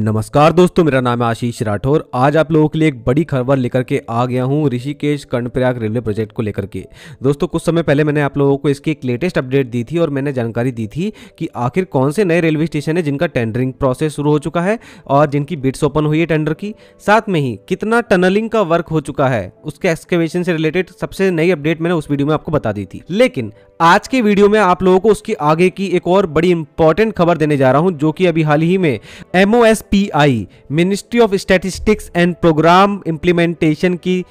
नमस्कार दोस्तों, मेरा नाम है आशीष राठौर। आज आप लोगों के लिए एक बड़ी खबर लेकर के आ गया हूं ऋषिकेश कर्णप्रयाग रेलवे प्रोजेक्ट को लेकर के। दोस्तों, कुछ समय पहले मैंने आप लोगों को इसकी एक लेटेस्ट अपडेट दी थी और मैंने जानकारी दी थी कि आखिर कौन से नए रेलवे स्टेशन है जिनका टेंडरिंग प्रोसेस शुरू हो चुका है और जिनकी बिड्स ओपन हुई है टेंडर की। साथ में ही कितना टनलिंग का वर्क हो चुका है, उसके एक्सकेवेशन से रिलेटेड सबसे नई अपडेट मैंने उस वीडियो में आपको बता दी थी। लेकिन आज के वीडियो में आप लोगों को उसकी आगे की एक और बड़ी इंपॉर्टेंट खबर देने जा रहा हूं, जो कि अभी हाल ही में MOSPI ministry of statistics and programme implementation की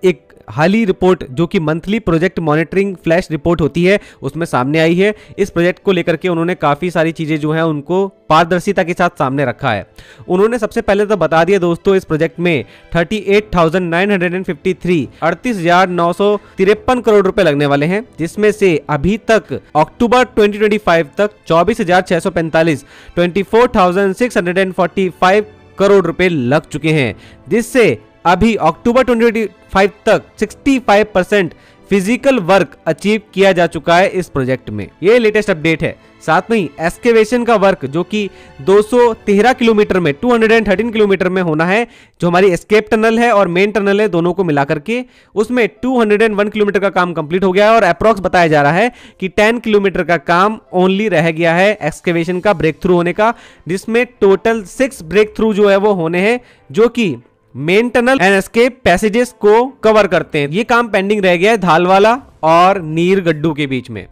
एक हाली रिपोर्ट, जो कि monthly project monitoring flash report होती है, उसमें सामने आई है। इस प्रोजेक्ट को लेकर के उन्होंने काफ़ी सारी चीज़ें जो है उनको पारदर्शिता के साथ सामने रखा है। उन्होंने सबसे पहले तो बता दिया दोस्तों, इस प्रोजेक्ट में 38,953 करोड़ रुपए लगने वाले हैं, जिसमें से अभी तक अक्टूबर 2025 तक 24,645 24,645 करोड़ रुपए लग चुके हैं, जिससे अभी अक्टूबर 2025 तक 65% फिजिकल वर्क अचीव किया जा चुका है इस प्रोजेक्ट में। ये लेटेस्ट अपडेट है। साथ में ही एक्सकेवेशन का वर्क, जो कि 213 किलोमीटर में 213 किलोमीटर में होना है, जो हमारी एस्केप टनल है और मेन टनल है, दोनों को मिला करके उसमें 201 किलोमीटर का काम कंप्लीट हो गया है और अप्रॉक्स बताया जा रहा है कि 10 किलोमीटर का काम ओनली रह गया है एक्सकेवेशन का ब्रेक थ्रू होने का, जिसमें टोटल 6 ब्रेक थ्रू जो है वो होने हैं, जो कि main tunnel and escape passages को कवर करते हैं। ये काम पेंडिंग रह गया है धालवाला और नीरगड्डू के बीच में।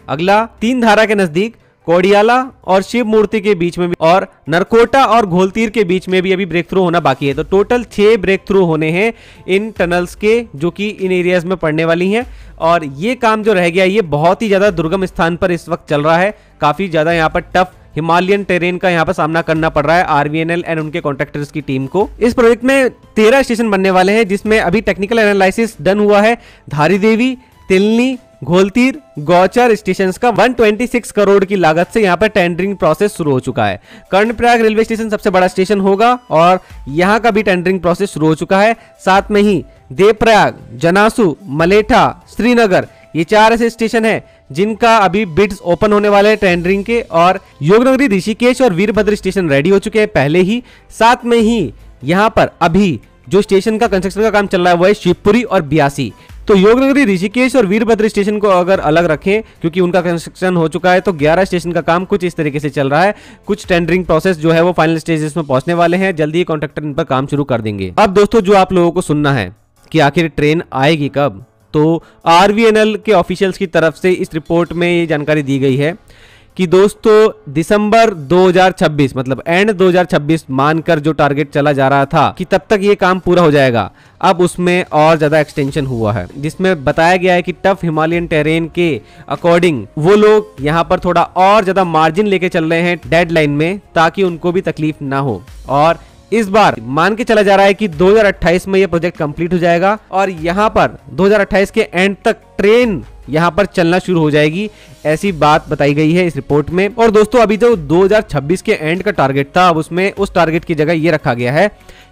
अगला 3 धारा के नजदीक कोडियाला और शिव मूर्ति के बीच में भी, और नरकोटा और घोलतीर के बीच में भी अभी ब्रेक थ्रू होना बाकी है। तो टोटल 6 ब्रेक थ्रू होने हैं इन टनल्स के, जो कि इन एरियाज में पड़ने वाली हैं। और ये काम जो रह गया, ये बहुत ही ज्यादा दुर्गम स्थान पर इस वक्त चल रहा है। काफी ज्यादा यहाँ पर टफ हिमालयन टेरेन का यहाँ पर सामना करना पड़ रहा है RVNL एंड उनके कॉन्ट्रैक्टर्स की टीम को। इस प्रोजेक्ट में 13 स्टेशन बनने वाले हैं, जिसमें अभी टेक्निकल एनालिसिस डन हुआ है। धारी देवी, तिलनी, घोलतीर, गौचर स्टेशन का 126 करोड़ की लागत से यहाँ पर टेंडरिंग प्रोसेस शुरू हो चुका है। कर्णप्रयाग रेलवे स्टेशन सबसे बड़ा स्टेशन होगा और यहाँ का भी टेंडरिंग प्रोसेस शुरू हो चुका है। साथ में ही देवप्रयाग, जनासू, मलेठा, श्रीनगर, ये 4 ऐसे स्टेशन हैं जिनका अभी बिड्स ओपन होने वाले हैं टेंडरिंग के। और योगनगरी, ऋषिकेश और वीरभद्र स्टेशन रेडी हो चुके हैं पहले ही। साथ में ही यहाँ पर अभी जो स्टेशन का कंस्ट्रक्शन का काम चल रहा है वो है शिवपुरी और बियासी। तो योगनगरी, ऋषिकेश और वीरभद्र स्टेशन को अगर अलग रखें, क्योंकि उनका कंस्ट्रक्शन हो चुका है, तो 11 स्टेशन का काम कुछ इस तरीके से चल रहा है। कुछ टेंडरिंग प्रोसेस जो है वो फाइनल स्टेजेस में पहुंचने वाले हैं, जल्दी ही कॉन्ट्रैक्टर इन पर काम शुरू कर देंगे। अब दोस्तों, जो आप लोगों को सुनना है कि आखिर ट्रेन आएगी कब, तो RVNL के ऑफिशियल्स की तरफ से इस रिपोर्ट में ये जानकारी दी गई है कि दोस्तों दिसंबर 2026, मतलब एंड 2026 मानकर जो टारगेट चला जा रहा था कि तब तक ये काम पूरा हो जाएगा, अब उसमें और ज्यादा एक्सटेंशन हुआ है, जिसमें बताया गया है कि टफ हिमालयन टेरेन के अकॉर्डिंग वो लोग यहाँ पर थोड़ा और ज्यादा मार्जिन लेके चल रहे हैं डेडलाइन में, ताकि उनको भी तकलीफ ना हो। और इस बार मान के चला जा रहा है कि 2028 में ये प्रोजेक्ट कंप्लीट हो जाएगा और यहाँ पर 2028 के एंड तक ट्रेन यहाँ पर चलना शुरू हो जाएगी, ऐसी बात बताई गई है इस रिपोर्ट में। और दोस्तों, अभी जो 2026 के एंड का टारगेट था, अब उसमें उस टारगेट की जगह ये रखा गया है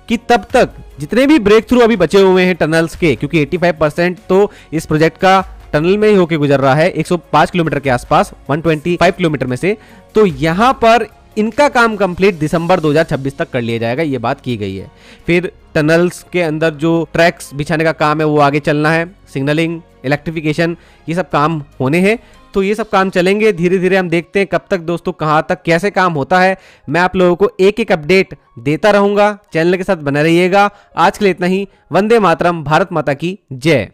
कि तब तक जितने भी ब्रेक थ्रू अभी बचे हुए हैं टनल्स के, क्योंकि 85% तो इस प्रोजेक्ट का टनल में ही होके गुजर रहा है, 105 किलोमीटर के आसपास, 125 किलोमीटर में से, तो यहाँ पर इनका काम कंप्लीट दिसंबर 2026 तक कर लिया जाएगा, ये बात की गई है। फिर टनल्स के अंदर जो ट्रैक्स बिछाने का काम है वो आगे चलना है, सिग्नलिंग, इलेक्ट्रिफिकेशन, ये सब काम होने हैं। तो ये सब काम चलेंगे धीरे धीरे। हम देखते हैं कब तक दोस्तों, कहाँ तक कैसे काम होता है। मैं आप लोगों को एक एक अपडेट देता रहूंगा, चैनल के साथ बने रहिएगा। आज के लिए इतना ही। वंदे मातरम, भारत माता की जय।